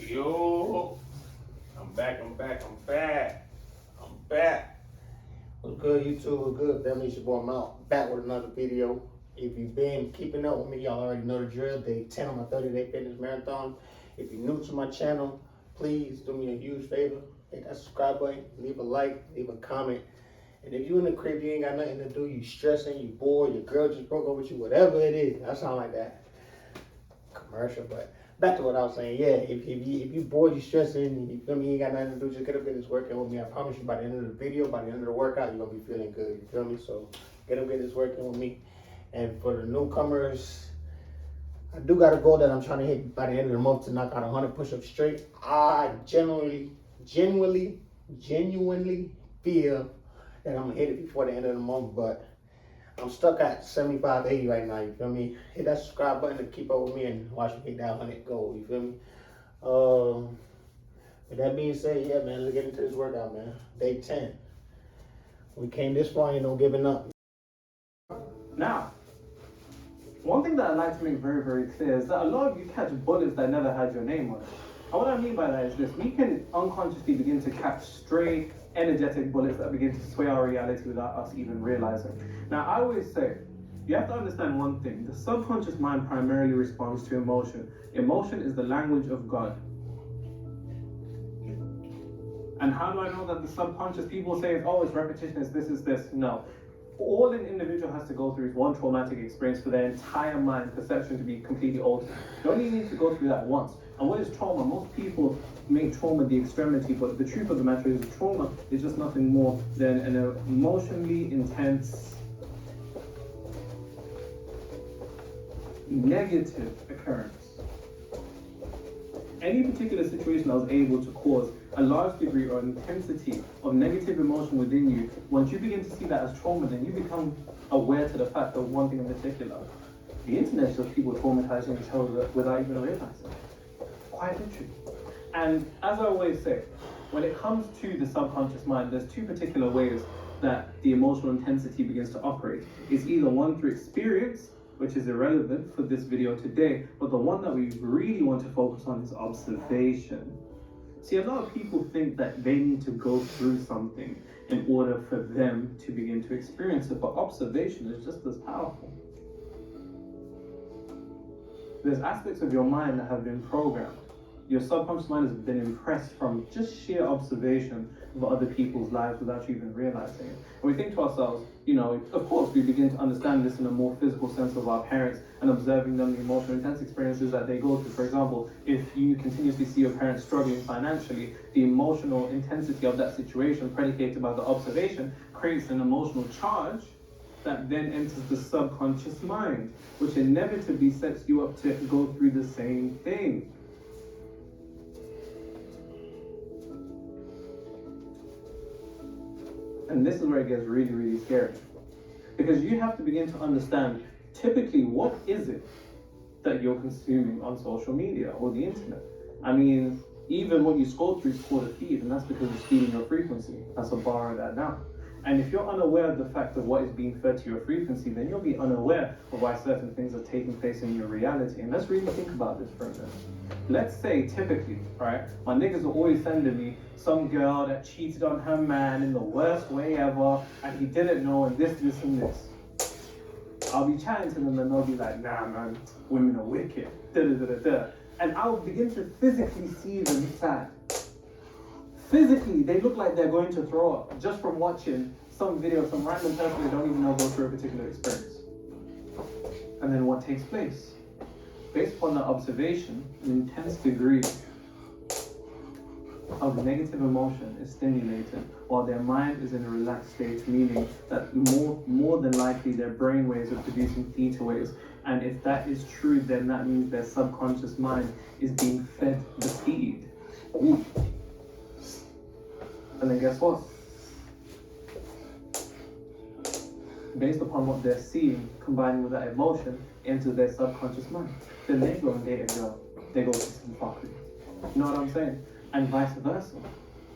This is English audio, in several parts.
Yo, I'm back. What's good, YouTube? What's good, family? It's your boy Mount, back with another video. If you've been keeping up with me, y'all already know the drill. Day 10 on my 30-day fitness marathon. If you're new to my channel, please do me a huge favor. Hit that subscribe button, leave a like, leave a comment. And if you in the crib, you ain't got nothing to do, you stressing, you bored, your girl just broke up with you, whatever it is. I sound like that commercial, but back to what I was saying. Yeah, if you bored, you stressing, you feel me, you ain't got nothing to do, just get up get this working with me. I promise you by the end of the video, by the end of the workout, you're gonna be feeling good, you feel me? So get up get this working with me. And for the newcomers, I do got a goal that I'm trying to hit by the end of the month to knock out 100 push-ups straight. I genuinely feel that I'm gonna hit it before the end of the month, but I'm stuck at 75, 80 right now, you feel me? Hit that subscribe button to keep up with me and watch me hit that 100 goal, you feel me? With that being said, yeah, man, let's get into this workout, man. Day 10. We came this far, ain't no giving up. Now, one thing that I like to make very, very clear is that a lot of you catch bullets that never had your name on it. And what I mean by that is this: we can unconsciously begin to catch stray, energetic bullets that begin to sway our reality without us even realizing. Now, I always say, you have to understand one thing: the subconscious mind primarily responds to emotion. Emotion is the language of God. And how do I know that the subconscious, people say, oh, it's repetition, it's this. No. All an individual has to go through is one traumatic experience for their entire mind perception to be completely altered. You only need to go through that once. And what is trauma? Most people make trauma the extremity, but the truth of the matter is trauma is just nothing more than an emotionally intense, negative occurrence. Any particular situation that was able to cause a large degree or intensity of negative emotion within you, once you begin to see that as trauma, then you become aware to the fact of one thing in particular. The internet shows people traumatizing each other without even realizing. Quite literally. And as I always say, when it comes to the subconscious mind, there's two particular ways that the emotional intensity begins to operate. It's either one through experience, which is irrelevant for this video today, but the one that we really want to focus on is observation. See, a lot of people think that they need to go through something in order for them to begin to experience it, but observation is just as powerful. There's aspects of your mind that have been programmed. Your subconscious mind has been impressed from just sheer observation of other people's lives without you even realizing it. And we think to ourselves, you know, of course we begin to understand this in a more physical sense of our parents and observing them, the emotional intense experiences that they go through. For example, if you continuously see your parents struggling financially, the emotional intensity of that situation predicated by the observation creates an emotional charge that then enters the subconscious mind, which inevitably sets you up to go through the same thing. And this is where it gets really, really scary. Because you have to begin to understand, typically, what is it that you're consuming on social media or the internet? I mean, even what you scroll through is called a feed, and that's because it's feeding your frequency. That's a bar of that down. And if you're unaware of the fact of what is being fed to your frequency, then you'll be unaware of why certain things are taking place in your reality. And let's really think about this for a minute. Let's say, typically, right, my niggas are always sending me some girl that cheated on her man in the worst way ever, and he didn't know, and this, and this. I'll be chatting to them, and they'll be like, nah, man, women are wicked, And I'll begin to physically see them sad. Physically, they look like they're going to throw up just from watching some video of some random person they don't even know go through a particular experience. And then what takes place? Based upon that observation, an intense degree of negative emotion is stimulated while their mind is in a relaxed state, meaning that more than likely their brain waves are producing theta waves. And if that is true, then that means their subconscious mind is being fed the feed. Ooh. And then guess what? Based upon what they're seeing, combining with that emotion, into their subconscious mind, then they go and date a girl. They go to some fuckery. You know what I'm saying? And vice versa.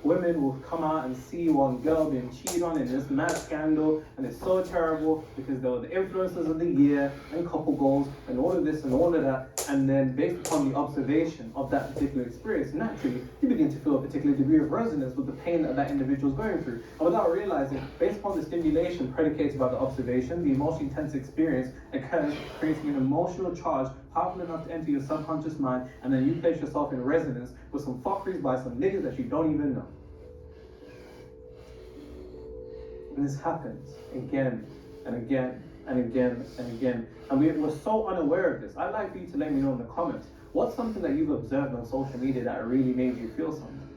women will come out and see one girl being cheated on in this mad scandal, and it's so terrible because they were the influencers of the year and couple goals and all of this and all of that. And then based upon the observation of that particular experience, naturally you begin to feel a particular degree of resonance with the pain that that individual is going through. And without realizing, based upon the stimulation predicated by the observation, the emotionally intense experience occurs, creating an emotional charge powerful enough to enter your subconscious mind, and then you place yourself in resonance with some fuckeries by some niggas that you don't even know. And this happens again and again and again and again. And we're so unaware of this. I'd like for you to let me know in the comments, what's something that you've observed on social media that really made you feel something?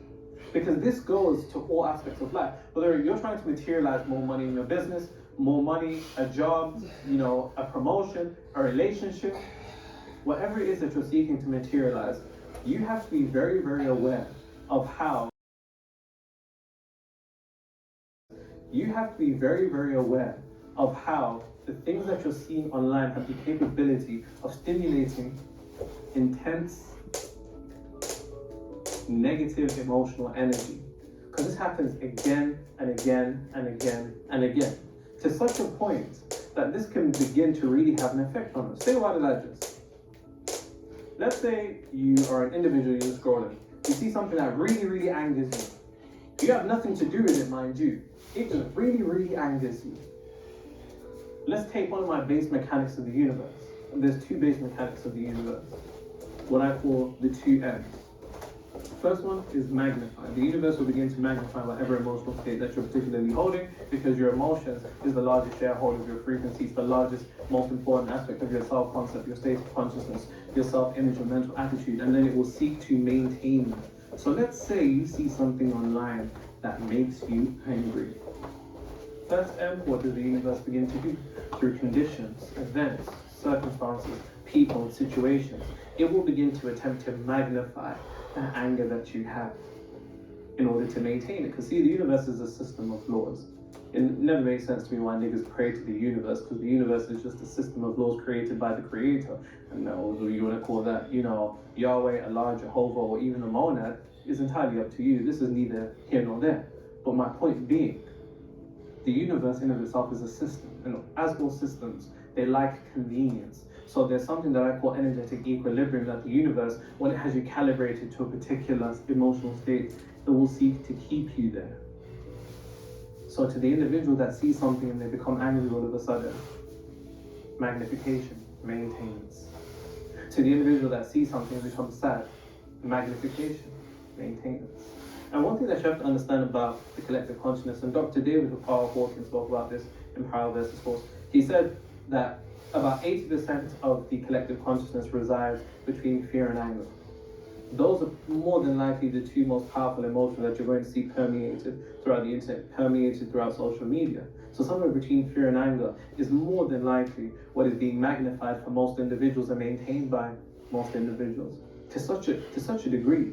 Because this goes to all aspects of life. Whether you're trying to materialize more money in your business, more money, a job, a promotion, a relationship, whatever it is that you're seeking to materialize, you have to be very, very aware of how the things that you're seeing online have the capability of stimulating intense negative emotional energy. Because this happens again and again and again and again, to such a point that this can begin to really have an effect on us. Think about it like this. Let's say you are an individual, you're scrolling. You see something that really, really angers you. You have nothing to do with it, mind you. It just really, really angers you. Let's take one of my base mechanics of the universe. And there's two base mechanics of the universe. What I call the two M's. First one is magnify. The universe will begin to magnify whatever emotional state that you're particularly holding, because your emotions is the largest shareholder of your frequencies, the largest, most important aspect of your self-concept, your state of consciousness, your self-image, your mental attitude, and then it will seek to maintain that. So let's say you see something online that makes you angry. First M, what does the universe begin to do? Through conditions, events, circumstances, people, situations, it will begin to attempt to magnify the anger that you have in order to maintain it. Because see, the universe is a system of laws. It never makes sense to me why niggas pray to the universe, because the universe is just a system of laws created by the creator. And whether you want to call that, Yahweh, Allah, Jehovah, or even a monad, is entirely up to you. This is neither here nor there. But my point being, the universe in of itself is a system. And as all systems, they like convenience. So there's something that I call energetic equilibrium, that the universe, when it has you calibrated to a particular emotional state, it will seek to keep you there. So to the individual that sees something and they become angry all of a sudden, magnification maintains. To the individual that sees something and becomes sad, magnification maintains. And one thing that you have to understand about the collective consciousness, and Dr. David Hawkins spoke about this in Power versus Force, he said that about 80% of the collective consciousness resides between fear and anger. Those are more than likely the two most powerful emotions that you're going to see permeated throughout the internet, permeated throughout social media. So somewhere between fear and anger is more than likely what is being magnified for most individuals and maintained by most individuals to such a degree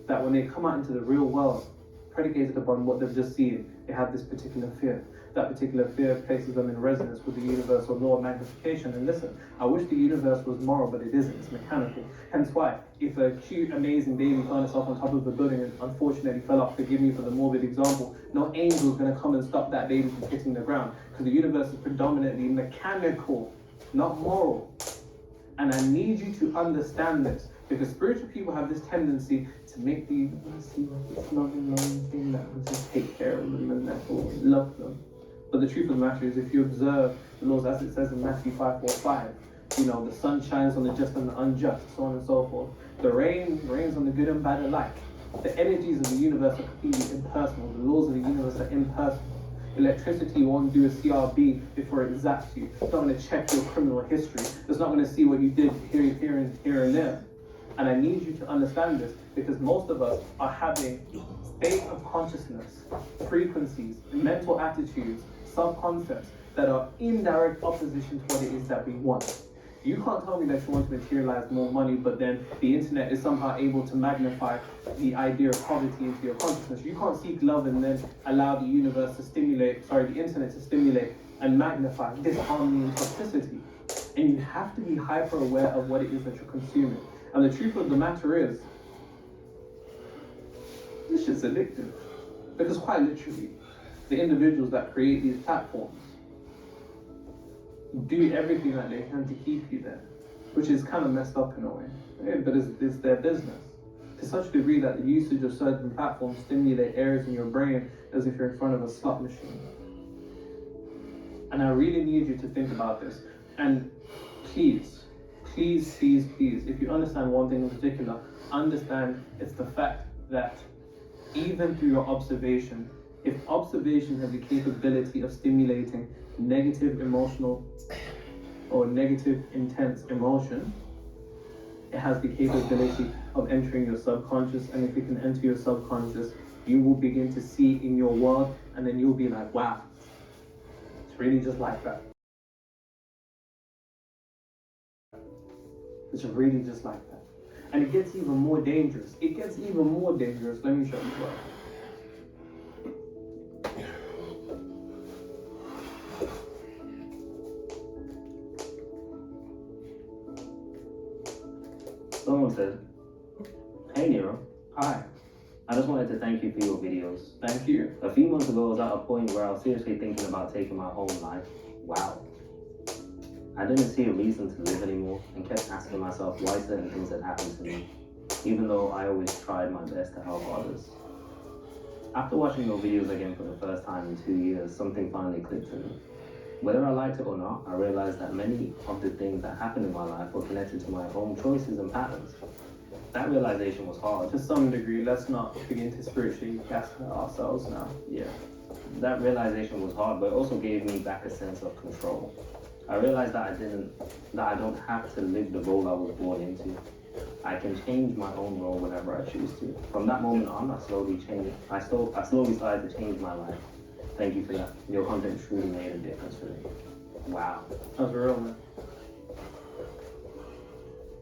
that when they come out into the real world, predicated upon what they've just seen, they have this particular fear. That particular fear places them in resonance with the universal law of magnification. And listen, I wish the universe was moral, but it isn't. It's mechanical. Hence why, if a cute, amazing baby found itself on top of a building and unfortunately fell off, forgive me for the morbid example, no angel is going to come and stop that baby from hitting the ground, because the universe is predominantly mechanical, not moral. And I need you to understand this, because spiritual people have this tendency to make the universe seem like it's loving thing that will just take care of them and that will love them. But the truth of the matter is, if you observe the laws as it says in Matthew 5:4-5, the sun shines on the just and the unjust, so on and so forth. The rain rains on the good and bad alike. The energies of the universe are completely impersonal. The laws of the universe are impersonal. Electricity won't do a CRB before it zaps you. It's not going to check your criminal history. It's not going to see what you did here and there. And I need you to understand this, because most of us are having state of consciousness, frequencies, mental attitudes, self-concepts that are in direct opposition to what it is that we want. You can't tell me that you want to materialize more money, but then the internet is somehow able to magnify the idea of poverty into your consciousness. You can't seek love and then allow the internet to stimulate and magnify disharmony and toxicity. And you have to be hyper aware of what it is that you're consuming. And the truth of the matter is, this shit's addictive. Because quite literally, the individuals that create these platforms do everything that they can to keep you there, which is kind of messed up in a way. Yeah, but it's their business. To such a degree that the usage of certain platforms stimulate areas in your brain as if you're in front of a slot machine. And I really need you to think about this. And please, please, please, please, if you understand one thing in particular, understand it's the fact that even through your observation, if observation has the capability of stimulating negative emotional or negative intense emotion, it has the capability of entering your subconscious, and if it can enter your subconscious, you will begin to see in your world, and then you'll be like, wow, it's really just like that. It's really just like that. And it gets even more dangerous. It gets even more dangerous. Let me show you why. Someone said, "Hey Nero, Hi. I just wanted to thank you for your videos. Thank you. A few months ago, I was at a point where I was seriously thinking about taking my whole life. Wow. I didn't see a reason to live anymore and kept asking myself why certain things had happened to me, even though I always tried my best to help others. After watching your videos again for the first time in 2 years, something finally clicked to me. Whether I liked it or not, I realized that many of the things that happened in my life were connected to my own choices and patterns. That realization was hard. To some degree, let's not begin to spiritually gaslight ourselves now. Yeah, that realization was hard, but it also gave me back a sense of control. I realized that I don't have to live the role I was born into. I can change my own role whenever I choose to. From that moment on, I slowly started to change my life. Thank you for that. Your content truly made a difference for me. Wow. That's real, man.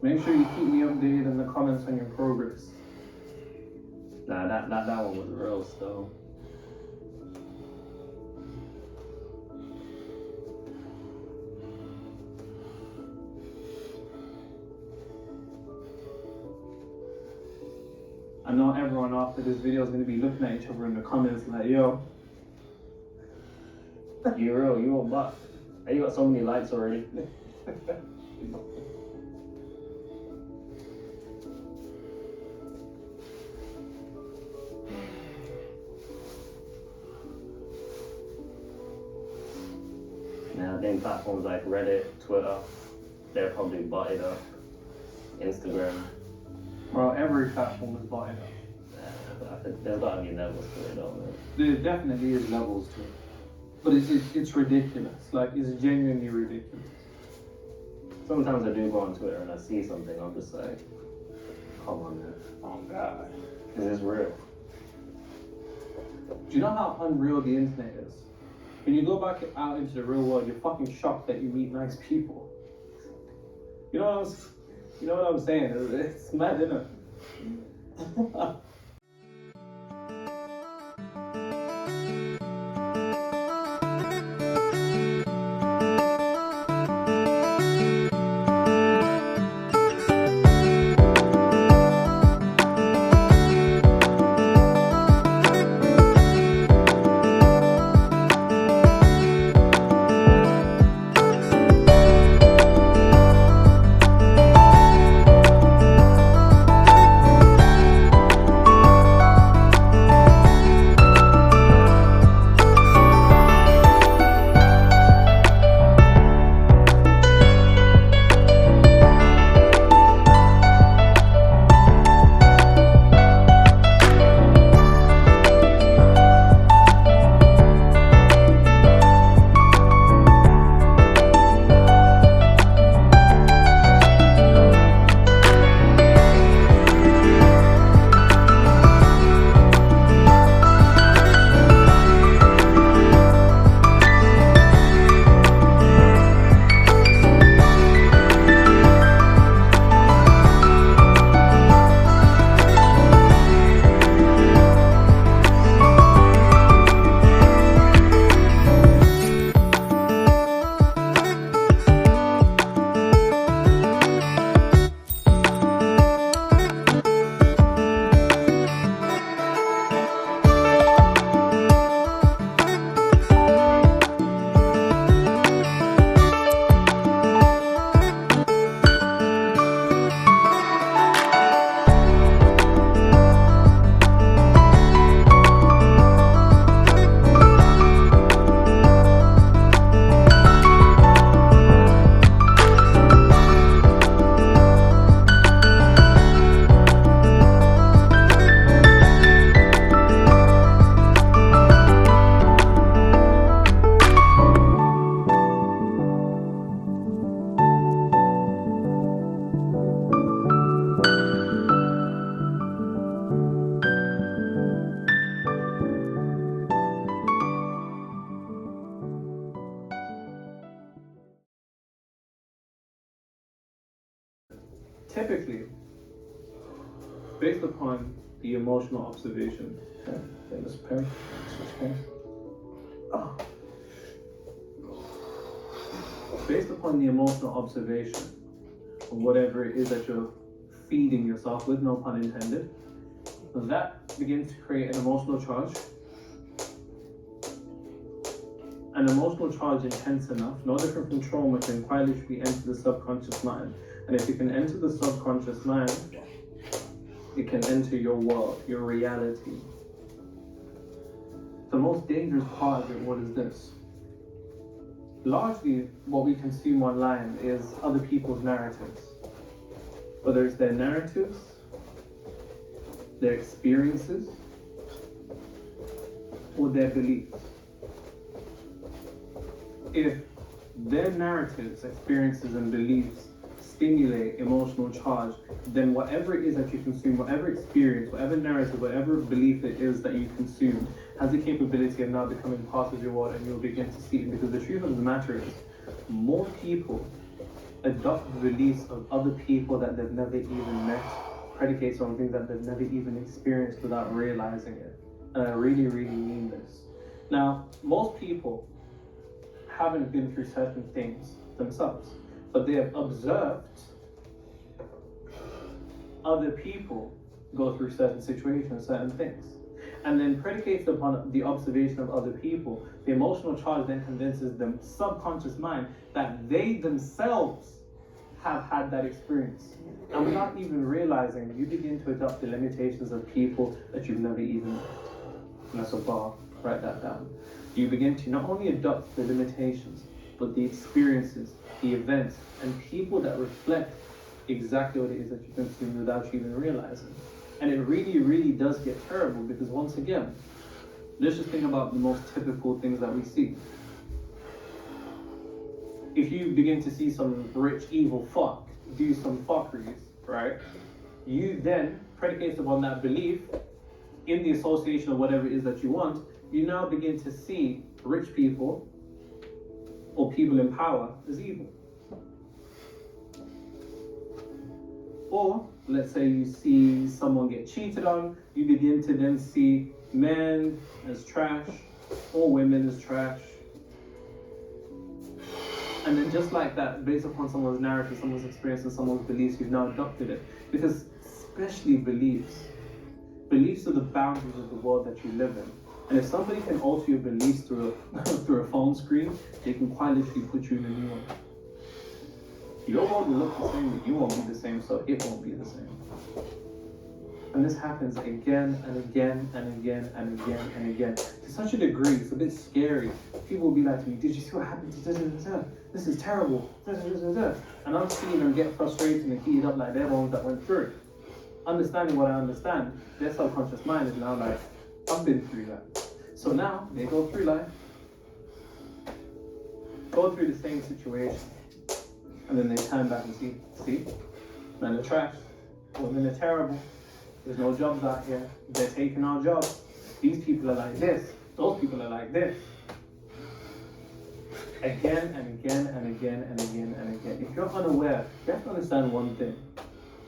Make sure you keep me updated in the comments on your progress. Nah, that one was real still. I know everyone after this video is going to be looking at each other in the comments like, yo, You a buck. Hey, you got so many likes already. Now, I think platforms like Reddit, Twitter, they're probably botted up. Instagram, bro, every platform is botted up. I think there's gotta be levels to it, though, man. There definitely is levels to it. But it's ridiculous. Like, it's genuinely ridiculous. Sometimes I do go on Twitter and I see something, I'm just like, come on, man. Oh, God. Is this real? Do you know how unreal the internet is? When you go back out into the real world, you're fucking shocked that you meet nice people. You know what I'm saying? It's mad, isn't it? based upon the emotional observation. Okay, let's pen. Switch pen. Oh. Based upon the emotional observation of whatever it is that you're feeding yourself with, no pun intended, that begins to create an emotional charge. An emotional charge intense enough, no different from trauma, can quite literally enter the subconscious mind. And if it can enter the subconscious mind, it can enter your world, your reality. The most dangerous part of it, what is this? Largely, what we consume online is other people's narratives. Whether it's their narratives, their experiences, or their beliefs. If their narratives, experiences, and beliefs stimulate emotional charge, then whatever it is that you consume, whatever experience, whatever narrative, whatever belief it is that you consume, has the capability of now becoming part of your world, and you'll begin to see it. Because the truth of the matter is, more people adopt the beliefs of other people that they've never even met, predicates on things that they've never even experienced without realizing it. And I really, really mean this. Now, most people haven't been through certain things themselves, but they have observed other people go through certain situations, certain things. And then predicates upon the observation of other people, the emotional charge then convinces the subconscious mind that they themselves have had that experience. And without even realizing, you begin to adopt the limitations of people that you've never even met. And that's a bar, write that down. You begin to not only adopt the limitations, but the experiences, the events, and people that reflect exactly what it is that you consume without you even realizing. And it really, really does get terrible, because once again, let's just think about the most typical things that we see. If you begin to see some rich, evil fuck do some fuckeries, right? You then, predicates upon that belief, in the association of whatever it is that you want, you now begin to see rich people or people in power as evil. Or, let's say you see someone get cheated on, you begin to then see men as trash, or women as trash. And then just like that, based upon someone's narrative, someone's experience, and someone's beliefs, you've now adopted it. Because especially beliefs are the boundaries of the world that you live in. And if somebody can alter your beliefs through a phone screen, they can quite literally put you in a new one. Your world will look the same, but you won't be the same, so it won't be the same. And this happens again and again and again and again and again. To such a degree, it's a bit scary. People will be like to me, did you see what happened? This is terrible. And I'm seeing them get frustrated and heated up like they're the ones that went through it. Understanding what I understand, their subconscious mind is now like, I've been through that. So now they go through life, go through the same situation, and then they turn back and see, men are trash, women are terrible, there's no jobs out here, they're taking our jobs, these people are like this, those people are like this. Again and again and again and again and again. If you're unaware, you have to understand one thing.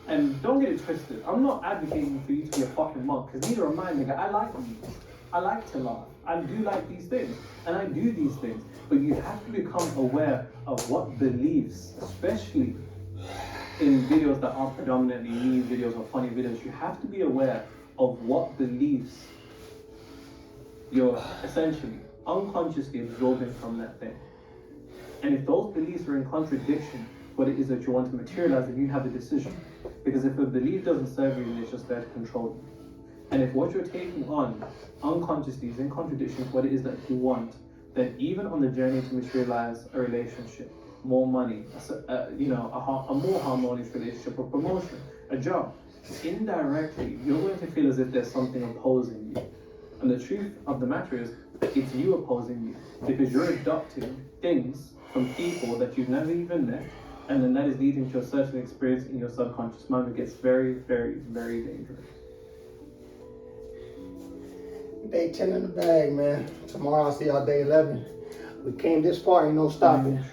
And don't get it twisted. I'm not advocating for you to be a fucking monk, because neither am I, nigga. I like these. I like to laugh. I do like these things. And I do these things. But you have to become aware of what beliefs, especially in videos that aren't predominantly meme videos or funny videos, you have to be aware of what beliefs you're essentially unconsciously absorbing from that thing. And if those beliefs are in contradiction, what it is that you want to materialize, then you have a decision. Because if a belief doesn't serve you, then it's just there to control you. And if what you're taking on unconsciously is in contradiction to what it is that you want, then even on the journey to materialize a relationship, more money, a more harmonious relationship, or promotion, a job, indirectly, you're going to feel as if there's something opposing you. And the truth of the matter is, it's you opposing you, because you're adopting things from people that you've never even met, and then that is leading to a certain experience in your subconscious mind that gets very, very, very dangerous. Day 10 in the bag, man. Tomorrow I'll see y'all day 11. We came this far, ain't no stopping.